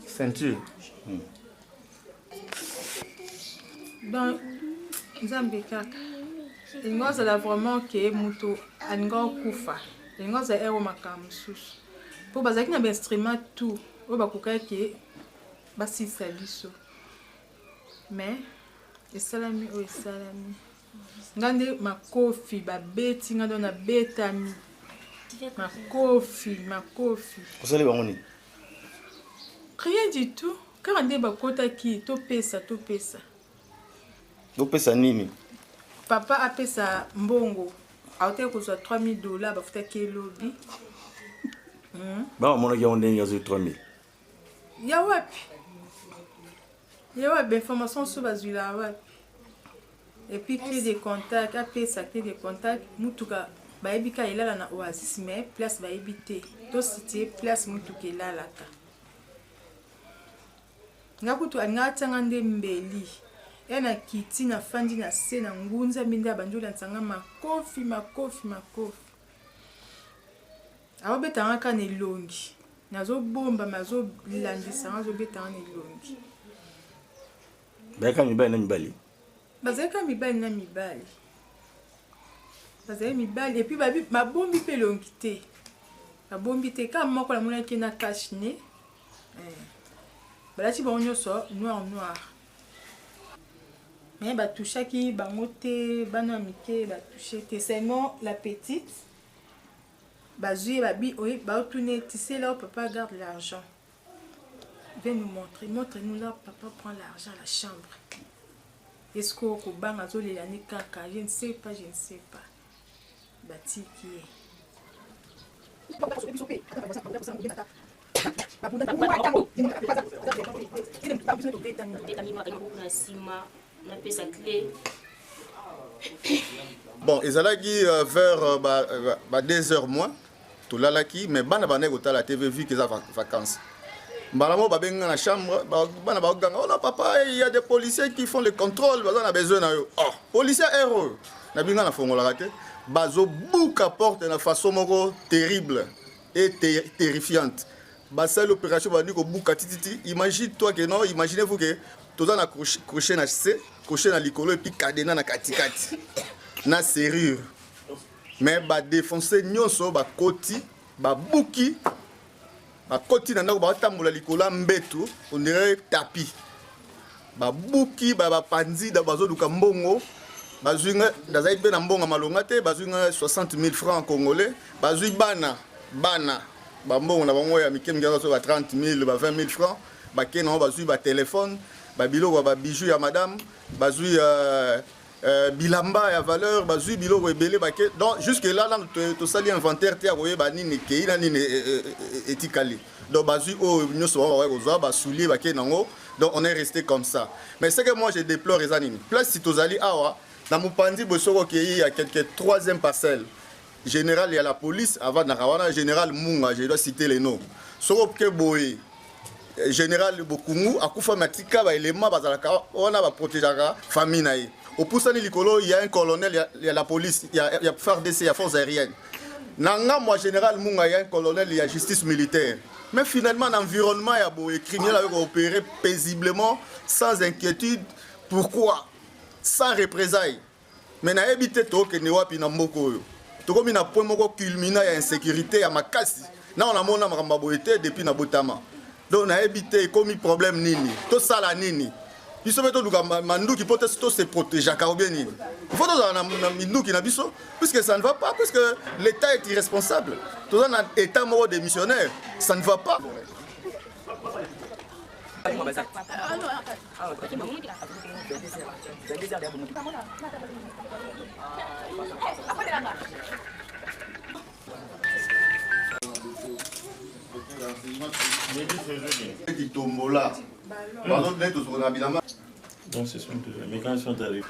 Ceinture. Donc, Nzambe kaka. Ngoza la vraiment que muto anga kufa. Ngoza ero makamususu. Po bazaki na instrument tout. O bakoka ke basisa biso. Mais esalami o esalami. Ngande makofi babeti ngando na betami. Makofi. Osale bangoni. Rien du tout. Quand on bakota ki to pesa. Do pesa nini? Papa a pesa mbongo. Aote kozwa $3000 bafuta ke lobby. Ba mona ki onde ngazo 3000. Ya wapi? Information sur bazula wapi? Et puis clé de contact, a pesa clé de contact, mutuka baebika ilala na oasis mais place baebite. To cité place mutuka ilala ka. Ngakutu angata ngande mbeli. Ena kiti na fandi na se na ngunza minda banjula nsanga makofi. Awa betanga ka ne longi. Nazo bomba mazo landisa nazo betanga ne longi. Baika mibali na mibali. Bazeka mibali na mibali. Bazeka mibali et puis babi mabombi pe longi te. Mabombi te ka moko la mona ki na cache ne. Balati bango so noir. Mais bah toucha qui bangote banamike bah toucher te seulement la petite bazui babi oui bah tourner tu sais là papa garde l'argent. Viens nous montrer, montre-nous là papa prend l'argent à la chambre. Est-ce qu'on banga zo les années kaka, je ne sais pas. Bati qui est bon, ezalaki vers 2h moins, tout lalaki, mais bana banek ota la TV vu qu'ils ont vacances. Malamo babenga na chambre, bana baganga, oh là papa, il y a des policiers qui font le contrôle, on a besoin na yo. Oh, policier héros. Na binga na fongola raté, bazo bouka porte na façon moko terrible et terrifiante. Basa l'opération va dire que bouka tititi, imagine-toi que non, imaginez-vous que tout ça na crochet na C, crochet na likolo et puis cadenas na katikati. Na serrure. Mais ba défoncer nyonso ba koti, ba bouki, ba koti na ndako ba tambola likolo mbetu, on dirait tapis. Ba bouki ba panzi da bazo duka mbongo, bazunga dazai be na mbongo malonga te, bazunga 60 000 francs congolais, bazui bana. Bambon na bango ya mikem ngazo so ba 30 000 ba 20 000 francs ba kena ba zui ba téléphone ba biloko ba bijoux ya madame ba zui bilamba ya valeur ba zui biloko ebele ba ke donc jusque là to sali inventaire te akoye ba nini ke ina nini etikali donc ba zui o nyoso ba ko ba soulier ba ke nango donc on est resté comme ça mais c'est que moi je déplore les animes place si tozali awa na mupandi bosoko ke il y a quelques troisième parcelle. Général, il y a la police, avant Narawana, général Munga, je dois citer les noms. Sorop Boy, général Bokungu, Akufa Matika, élément, on a protégé la famille. Au Poussani Likolo, il y a un colonel, il y a la police, il y a FARDC, il y a force aérienne. Nanga, moi, général Munga, il y a un colonel, il y a justice militaire. Mais finalement, l'environnement, il y a des criminels qui ont opéré paisiblement, sans inquiétude. Pourquoi? Sans représailles. Mais na habité to que ne wapi na mboko. To comme na point moko culminant ya insécurité ya makasi. Na on a mona makamba boité depuis na botama. Donc na habité comme problème nini. To sala nini. Biso beto luka mandu qui peut se protéger ka bien nini. Il faut dans na mindu qui na biso puisque ça ne va pas puisque l'état est irresponsable. To dans un état moko de missionnaire, ça ne va pas. Donc c'est son mais quand ils sont arrivés.